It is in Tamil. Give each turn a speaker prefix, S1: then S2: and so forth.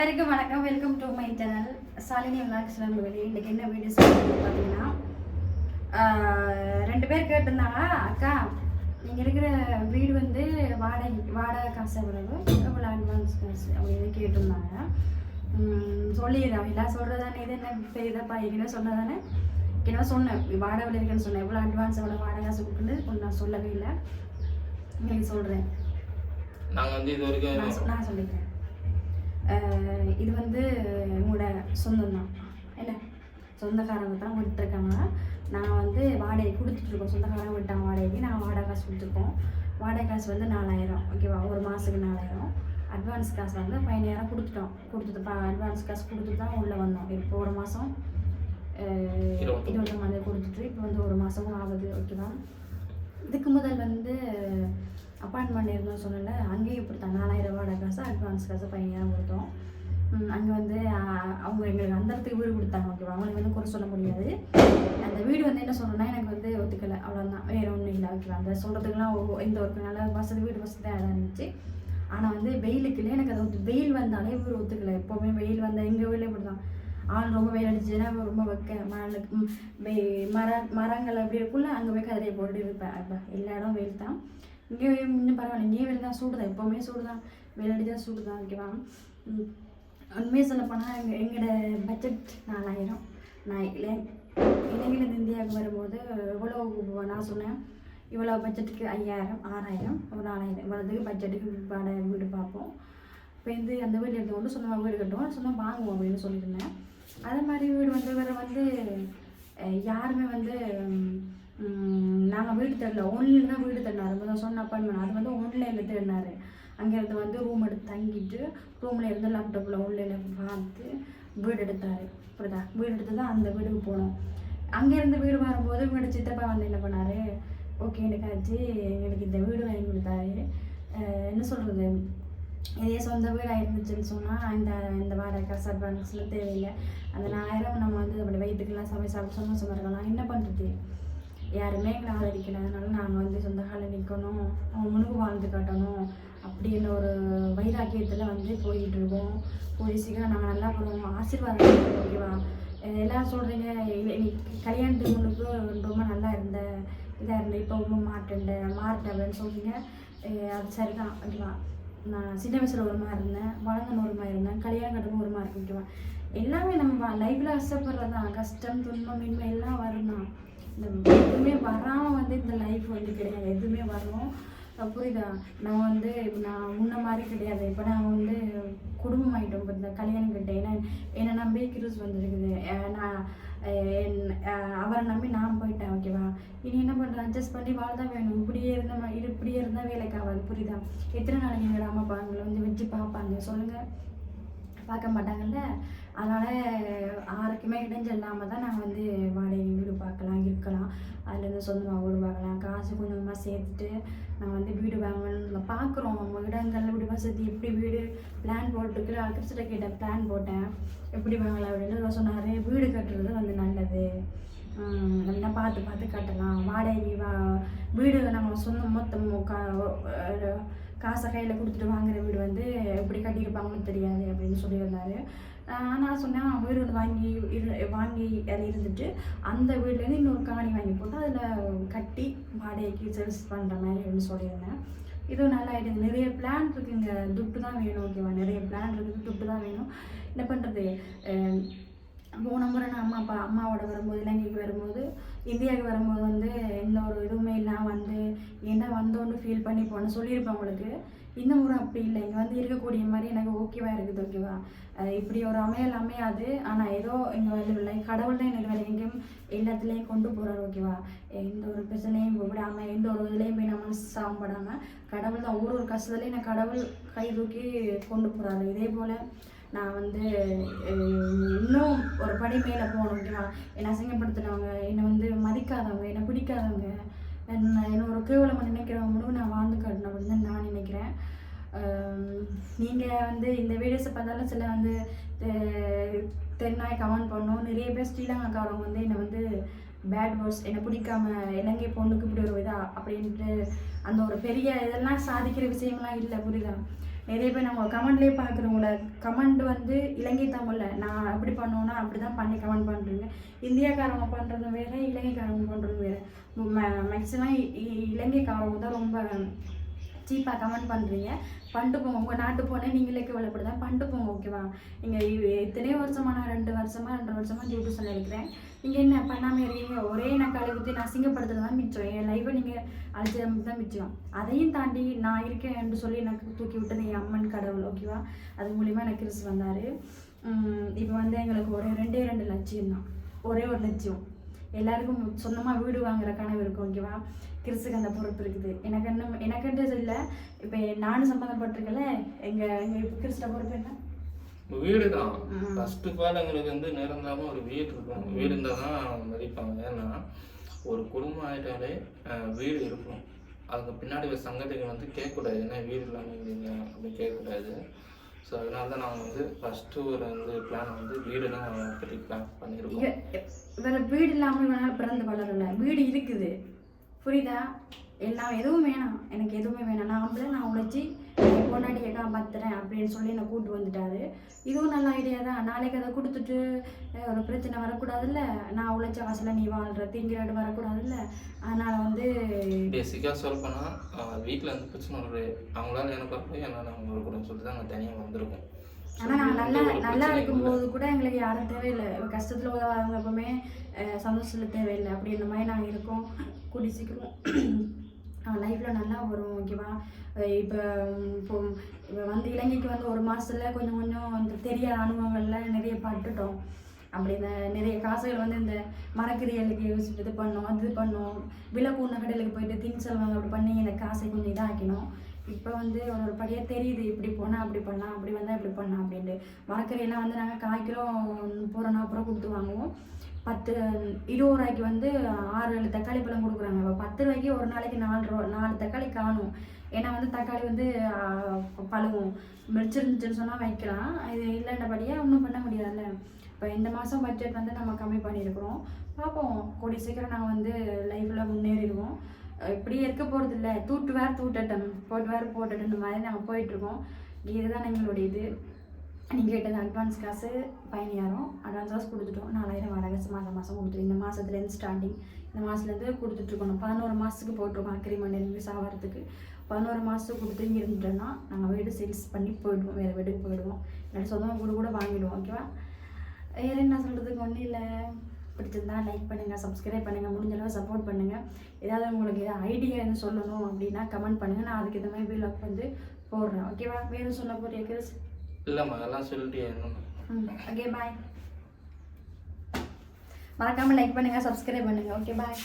S1: வணக்கம், welcome to my channel Shalini vlogs நண்பர்களே. இன்றைக்கி என்ன வீடியோஸ் பார்த்தீங்கன்னா, 2 பேர் கேட்டிருந்தாங்க, அக்கா நீங்கள் இருக்கிற வீடு வந்து வாடகை காசு எவ்வளவு, எவ்வளோ அட்வான்ஸ் காசு அப்படின்னு கேட்டிருந்தாங்க. சொல்லிடுறேன், எல்லாம் சொல்கிறதானே, இது என்ன பெரியதப்பா ஏற்கனவே சொன்னதானே, ஏற்கனவே சொன்னேன் வாடகை இருக்குன்னு சொன்னேன். எவ்வளோ அட்வான்ஸ் எவ்வளோ வாடகை காசு கொடுக்குன்னு கொஞ்சம் நான் சொல்லவே இல்லை. உங்களுக்கு சொல்கிறேன்,
S2: நாங்கள் வந்து இது வரைக்கும்
S1: நான் சொல்லிக்கிறேன். இது வந்து உங்களோட சொந்தம் தான், என்ன சொந்தக்காரங்க தான் விட்டுருக்காங்க. நாங்கள் வந்து வாடகை கொடுத்துட்ருக்கோம், சொந்தக்காரங்க விட்டாங்க வாடகைக்கு, நாங்கள் வாடகை காசு கொடுத்துருக்கோம். வாடகை காசு வந்து 4000, ஓகேவா, ஒரு மாதத்துக்கு 4000. அட்வான்ஸ் காசு வந்து 15000 கொடுத்துட்டு அட்வான்ஸ் காசு கொடுத்துட்டு தான் உள்ளே வந்தோம். இப்போ ஒரு மாதம் 20 கொடுத்துட்டு இப்போ வந்து ஒரு மாதமும் ஆகுது, ஓகேவா. இதுக்கு முதல் வந்து அப்பார்ட்மெண்ட் இருந்தோம் சொன்னல, அங்கேயும் இப்படி தான் 4000 வாடகை காசு, அட்வான்ஸ் காசு 15000 கொடுத்தோம். அங்கே வந்து அவங்க எங்களுக்கு அந்த இடத்துக்கு வீடு கொடுத்தாங்க, ஓகேவா. அவங்களுக்கு வந்து குறை சொல்ல முடியாது. அந்த வீடு வந்து என்ன சொல்கிறேன்னா, எனக்கு வந்து ஒத்துக்கலை, அவ்வளோதான், வேறு ஒன்றும் இல்லை, ஓகேவா. அந்த சொல்கிறதுக்குலாம் எந்த ஒரு நல்ல வீடு வசதியாக தான் இருந்துச்சு. ஆனால் வந்து வெயிலுக்குள்ளே எனக்கு அது வெயில் வந்தாலே வீடு ஒத்துக்கலை. எப்போவுமே வெயில் வந்தால் எங்கள் வீட்டில் இப்படி தான், ஆள் ரொம்ப வெயில் அடிச்சுன்னா ரொம்ப மரங்கள் அப்படி இருக்குள்ள அங்கே போய் கதிரையை போட்டு இருப்பேன். அப்போ எல்லா இடம் வெயில் தான். இங்கே இன்னும் பரவாயில்ல, இங்கே வெயில் தான், சூடு தான், எப்போவுமே சூடு தான், வெயில் அடிச்சா சூடு தான், ஓகேவா. உண்மையை சொல்லப்போனால் எங்களோட பட்ஜெட் 4000. நான் இலங்கையிலேருந்து இந்தியாவுக்கு வரும்போது எவ்வளோ நான் சொன்னேன், இவ்வளோ பட்ஜெட்டுக்கு 5000, 6000, ஒரு 4000 இவ்வளோதுக்கு பட்ஜெட்டுக்கு வாடகை வீடு பார்ப்போம். இப்போ வந்து அந்த வீடு எடுத்துக்கொண்டு சொந்தமாக வீடு கட்டுவோம், சொந்தமாக வாங்குவோம் அப்படின்னு சொல்லியிருந்தேன். அதே மாதிரி வீடு வந்து வேறு வந்து யாருமே வந்து நாங்கள் வீடு தேடல, ஆன்லைனில் தான் வீடு தேடினார். முதல் சொன்ன அப்பாயின்மெண்ட் அது வந்து ஆன்லைனில் தேடினார். அங்கேருந்து வந்து ரூம் எடுத்து தங்கிட்டு ரூமில் இருந்து லேப்டாப்பில் ஆன்லைனில் பார்த்து வீடு எடுத்தார். புரியுதா, வீடு எடுத்து தான் அந்த வீடுக்கு போனோம். அங்கேருந்து வீடு வரும்போது வீடு சித்தப்பா வந்து என்ன பண்ணார், ஓகே எனக்காச்சு, எனக்கு இந்த வீடு வாங்கி கொடுத்தாரு. என்ன சொல்கிறது, இதே சொந்த வீடாக இருந்துச்சுன்னு சொன்னால் இந்த வாடகை காசு அட்வான்ஸ்லாம் தேவையில்லை. அந்த 4000 நம்ம வந்து அப்படி வயிற்றுக்கெல்லாம் சமைச்சு சந்தோஷமாக இருக்கலாம். என்ன பண்ணுறது, யாருமே எங்களை ஆதரிக்கல. அதனால நாங்கள் வந்து சொந்த காலில் நிற்கணும், அவங்களுக்கு வாழ்ந்து காட்டணும் அப்படின்னு ஒரு வைராக்கியத்தில் வந்து போயிட்டு இருக்கோம். போய் சீக்கிரம் நாங்கள் நல்லா போடுவோம், ஆசீர்வாதம், ஓகேவா. எல்லோரும் சொல்கிறீங்க, நீ கல்யாணத்துக்கு முன்னுக்கு ரொம்ப நல்லா இருந்த இதாக இருந்த, இப்போ ரொம்ப மாட்டேன் அப்படின்னு சொல்கிறீங்க. அது சரிதான், ஓகேவா. நான் சின்ன வயசில் ஒரு மாதிரி இருந்தேன், வளர்ந்தன ஒரு மாதிரி இருந்தேன், கல்யாணம் கட்டணும் ஒரு மாதிரி இருக்குவா. எல்லாமே நம்ம லைஃப்பில் கஷ்டப்படுறது தான், கஷ்டம் துன்பம் இன்மை எல்லாம் வரும் தான். இந்த எதுவுமே வராமல் வந்து இந்த லைஃப் வந்து கிடையாது, எதுவுமே வரும், புரியுதா. நம்ம வந்து இப்போ நான் முன்ன மாதிரி கிடையாது. இப்போ நாங்கள் வந்து குடும்பம் ஆகிட்டோம், இப்போ இந்த கல்யாணம் கிட்ட என்னை நம்பி கிருஸ் வந்துருக்குது. நான் அவரை நம்பி நான் போயிட்டேன், ஓகேவா. இனி என்ன பண்ணுறேன், அட்ஜஸ்ட் பண்ணி வாழ்தான் வேணும். இப்படியே இருந்தால் வேலைக்கு ஆகாது, புரியுதா. எத்தனை நாளைக்கு எங்கள் அம்மா அப்பா எங்களை வந்து வச்சு பார்ப்பாங்க சொல்லுங்கள், பார்க்க மாட்டாங்கல்ல. அதனால் யாருக்குமே இடைஞ்சல் இல்லாமல் தான் நாங்கள் வந்து வாடகை வீடு பார்க்கலாம், இருக்கலாம். அதுலேருந்து சொந்தமாக வீடு பார்க்கலாம். காசு கொஞ்சம் கொஞ்சமாக சேர்த்துட்டு நாங்கள் வந்து வீடு வாங்கணும்னு பார்க்குறோம். இடங்கள் வீடு வசதி எப்படி வீடு பிளான் போட்டுருக்கு, கிறிஸ்ட கேட்டேன், பிளான் போட்டேன் எப்படி வாங்கலாம் அப்படின்னு சொன்னார். வீடு கட்டுறது வந்து நல்லது, நல்லா பார்த்து கட்டலாம். வாடகை வீடு நம்ம சொந்த மொத்தம் காசை கையில் கொடுத்துட்டு வாங்குற வீடு வந்து எப்படி கட்டியிருப்பாங்கன்னு தெரியாது அப்படின்னு சொல்லியிருந்தாரு. நான் சொன்னேன், வீடு வாங்கி அது இருந்துட்டு அந்த வீட்லேருந்து இன்னொரு காணி வாங்கி போட்டு அதில் கட்டி வாடகைக்கு சேல்ஸ் பண்ணுற மாதிரி அப்படின்னு சொல்லியிருந்தேன். இதுவும் நல்லா ஆகிடுது. நிறைய பிளான் இருக்குங்க, துட்டு தான் வேணும், ஓகேவா. நிறைய பிளான் இருக்குது, துட்டு தான் வேணும். என்ன பண்ணுறது, போன முறை நான் அம்மாவோட வரும்போது, இலங்கைக்கு வரும்போது, இந்தியாவுக்கு வரும்போது வந்து எந்த ஒரு இதுவுமே இல்லாமல் வந்து என்ன வந்தோன்னு ஃபீல் பண்ணி போனேன்னு சொல்லியிருப்பேன் உங்களுக்கு. இந்த முறை அப்படி இல்லை, இங்கே வந்து இருக்கக்கூடிய மாதிரி எனக்கு ஓகேவா இருக்குது, ஓகேவா. இப்படி ஒரு அமையாது. ஆனால் ஏதோ இங்கே வந்து இல்லை, கடவுள் தான் எனக்கு வேறு எங்கேயும் எல்லாத்துலேயும் கொண்டு போகிறார், ஓகேவா. எந்த ஒரு பிரச்சனையும் விடாமல், எந்த ஒரு இதுலேயும் போய் நம்ம சாம்படாமல், கடவுள் தான் ஒரு கஷ்டத்துலேயும் நான் கடவுள் கை தூக்கி கொண்டு போகிறாரு. இதே போல் நான் வந்து இன்னும் ஒரு படி மேலே போகணும், ஓகேவா. என்னை அசிங்கப்படுத்துனவங்க, என்னை வந்து மதிக்காதவங்க, என்னை பிடிக்காதவங்க, என்ன ஒரு கேவலமாக நினைக்கிறவங்க முழுவதும் நான் வாழ்ந்து காட்டணும் அப்படின்னு தான் நான் நினைக்கிறேன். நீங்கள் வந்து இந்த வீடியோஸை பார்த்தாலும் சில வந்து தென்னாய் கமெண்ட் பண்ணோம். நிறைய பேர் ஸ்ரீலங்காக்காரவங்க வந்து என்னை வந்து பேட் வேர்ட்ஸ், என்னை பிடிக்காம இலங்கை பொண்ணுக்கு இப்படி ஒரு இதா அப்படின்ட்டு அந்த ஒரு பெரிய இதெல்லாம் சாதிக்கிற விஷயம்லாம் இல்லை, புரியுதா. நிறைய பேர் நம்ம கமெண்ட்லேயே பார்க்குறவங்கள கமெண்ட் வந்து இலங்கை தமிழில் நான் அப்படி பண்ணுவோன்னா அப்படி தான் பண்ணி கமெண்ட் பண்ணுறீங்க. இந்தியாக்காரவங்க பண்ணுறது வேறு, இலங்கைக்காரவங்க பண்ணுறது வேறு. மேக்ஸிமம் இலங்கைக்காரவங்க தான் ரொம்ப சீப்பாக கமெண்ட் பண்ணுறீங்க. பண்ணிட்டு போங்க, உங்கள் நாட்டு போனால் நீங்களே கவலைப்படு தான் பண்ணிட்டு போங்க. ஓகேவா? நீங்கள் எத்தனையோ வருஷமாக நான் 2 வருஷமாக யூடியூப் சேனல் இருக்கிறேன். நீங்கள் என்ன பண்ணாமல் இருக்கீங்க? ஒரே நான் கழுவி ஊற்றி நான் அசிங்கப்படுத்துறது தான் மிச்சம். என் லைஃப்பை நீங்கள் அழிச்சது தான் மிச்சம். அதையும் தாண்டி நான் இருக்கேன் என்று சொல்லி எனக்கு தூக்கி விட்டது என் அம்மன் கடவுள். ஓகேவா? அது மூலிமா எனக்கு கிறிஸ் வந்தார். இப்போ வந்து எங்களுக்கு ஒரு 2 லட்சியம் தான். ஒரே ஒரு லட்சியம், எல்லாருக்கும் சொந்தமாக வீடு வாங்குற கனவு இருக்கும். ஓகேவா? கிறிஸுக்கு அந்த பொறுப்பு இருக்குது. எனக்குன்ட்டு இல்லை, இப்போ நானும் சம்மந்தப்பட்டிருக்கல. எங்கள் இப்போ கிறிஸ்ட பொறுப்பு என்ன?
S2: வீடு தான். ஃபர்ஸ்ட் ஆஃப் ஆல் எங்களுக்கு வந்து நிரந்தரமாக ஒரு வீடு இருக்கும். வீடு இருந்தால் தான் மதிப்பாங்க. ஏன்னா ஒரு குடும்பம் ஆகிட்டாலே வீடு இருக்கும். அதுக்கு பின்னாடி ஒரு சங்கதிகள் வந்து கேட்கக்கூடாது. ஏன்னா வீடு இல்லாமல் இருந்தீங்க அப்படின்னு கேட்கக்கூடாது. ஸோ அதனால தான் நாங்கள் வந்து ஃபஸ்ட்டு ஒரு வந்து பிளான் வந்து வீடு தான் பற்றி பிளான் பண்ணியிருக்கோம்.
S1: வேறு வீடு இல்லாமல் வேணாலும் பிறந்து வளரலை, வீடு இருக்குது. புரியுதா? எல்லாம் எதுவும் வேணாம், எனக்கு எதுவுமே வேணாம். நான் உழைச்சி பொன்னாடியை காப்பாற்றுறேன் அப்படின்னு சொல்லி என்னை கூப்பிட்டு வந்துட்டாரு. இதுவும் நல்ல ஐடியா தான். நாளைக்கு அதை கொடுத்துட்டு ஒரு பிரச்சனை வரக்கூடாதுல்ல. நான் உழைச்ச வாசல நீ வாழ்கிற தீங்கிறாடு வரக்கூடாதுல்ல. அதனால் வந்து
S2: பேசிக்காக சொல்லப்போனால் வீட்டில் வந்து பிரச்சனை ஒரு அவங்களால எனக்கு வரப்போ என்னால் அவங்க வரக்கூடாதுன்னு சொல்லிட்டு தான் நாங்கள் தனியாக வந்திருக்கோம்.
S1: ஆனால் நாங்கள் நல்லா இருக்கும்போது கூட எங்களுக்கு யாரும் தேவையில்லை. கஷ்டத்தில் உதவாதவங்க எப்பவுமே சந்தோஷத்தில் தேவையில்லை. அப்படின்ற மாதிரி நாங்கள் இருக்கோம். கூடி சீக்கிரம் லைஃப்பில் நல்லா வரும். ஓகேவா? இப்போ வந்து இலங்கைக்கு வந்து 1 மாதத்தில் கொஞ்சம் வந்து தெரியாத அனுபவங்களில் நிறைய பட்டுட்டோம். அப்படி இந்த நிறைய காசுகள் வந்து இந்த மரக்கறிகளுக்கு இது பண்ணோம், அது பண்ணோம். விலக்கூண்ண கடைகளுக்கு போயிட்டு திங்ஸ் எல்லாம் அப்படி பண்ணி இந்த காசை கொஞ்சம் இதாக்கினோம். இப்போ வந்து ஒரு படியாக தெரியுது, இப்படி போனால் அப்படி பண்ணலாம், அப்படி வந்தால் இப்படி பண்ணலாம் அப்படின்ட்டு. மரக்கறியெல்லாம் வந்து நாங்கள் 1/4 கிலோ 40 ரூபா கொடுத்து வாங்குவோம். 20 ரூபாய்க்கு வந்து 6-7 தக்காளி பழம் கொடுக்குறாங்க. இப்போ 10 ரூபாய்க்கு ஒரு நாளைக்கு 4 தக்காளி காணும். ஏன்னா வந்து தக்காளி வந்து பழுவும். மிரிச்சிருந்துச்சுன்னு சொன்னால் வைக்கலாம், இது இல்லைன்றபடியாக ஒன்றும் பண்ண முடியாதுல்ல. இப்போ இந்த மாதம் பட்ஜெட் வந்து நம்ம கம்மி பண்ணியிருக்கிறோம். பார்ப்போம், கூடிய சீக்கிரம் நாங்கள் வந்து லைஃப்பில் முன்னேறிடுவோம். இப்படியே இருக்க போகிறது இல்லை. தூட்டட்டும் போட்டட்டும் மாதிரி நாங்கள் போயிட்டுருக்கோம். இதுதான் எங்களுடைய இது. நீங்கள் கேட்டது அட்வான்ஸ் காசு 15,000 அட்வான்ஸ் காசு கொடுத்துட்டோம். 4,000 வாடகை மாதம் கொடுத்துட்டு இந்த மாதத்துலேருந்து ஸ்டார்டிங் இந்த மாதத்துலேருந்து கொடுத்துட்ருக்கணும். 11 மாதத்துக்கு போட்டிருக்கோம் அக்ரிமெண்ட் எனக்கு சாகிறதுக்கு. 11 மாதத்துக்கு கொடுத்து இங்கே இருந்துட்டோன்னா நாங்கள் வீடு சேல்ஸ் பண்ணி போயிடுவோம், வேறு வீட்டுக்கு போயிடுவோம். இல்லாட்டி சொந்தமாக கூட வாங்கிடுவோம். ஓகேவா? வேறு என்ன சொல்கிறதுக்கு ஒன்றும் இல்லை. பிடிச்சிருந்தா லைக் பண்ணுங்கள், சப்ஸ்கிரைப் பண்ணுங்கள், முடிஞ்சளவு சப்போர்ட் பண்ணுங்கள். ஏதாவது உங்களுக்கு ஏதாவது ஐடியா எதுவும் சொல்லணும் அப்படின்னா கமெண்ட் பண்ணுங்கள். நான் அதுக்கு இந்த மாதிரி வீலாக் வந்து போடுறேன். ஓகேவா? வேறு சொல்ல போறியா கிறிஸ்?
S2: இல்லைம்மா, அதெல்லாம் சொல்லிட்டு
S1: ஓகே பாய். மறக்காமல் லைக் பண்ணுங்கள், சப்ஸ்கிரைப் பண்ணுங்கள். Okay bye.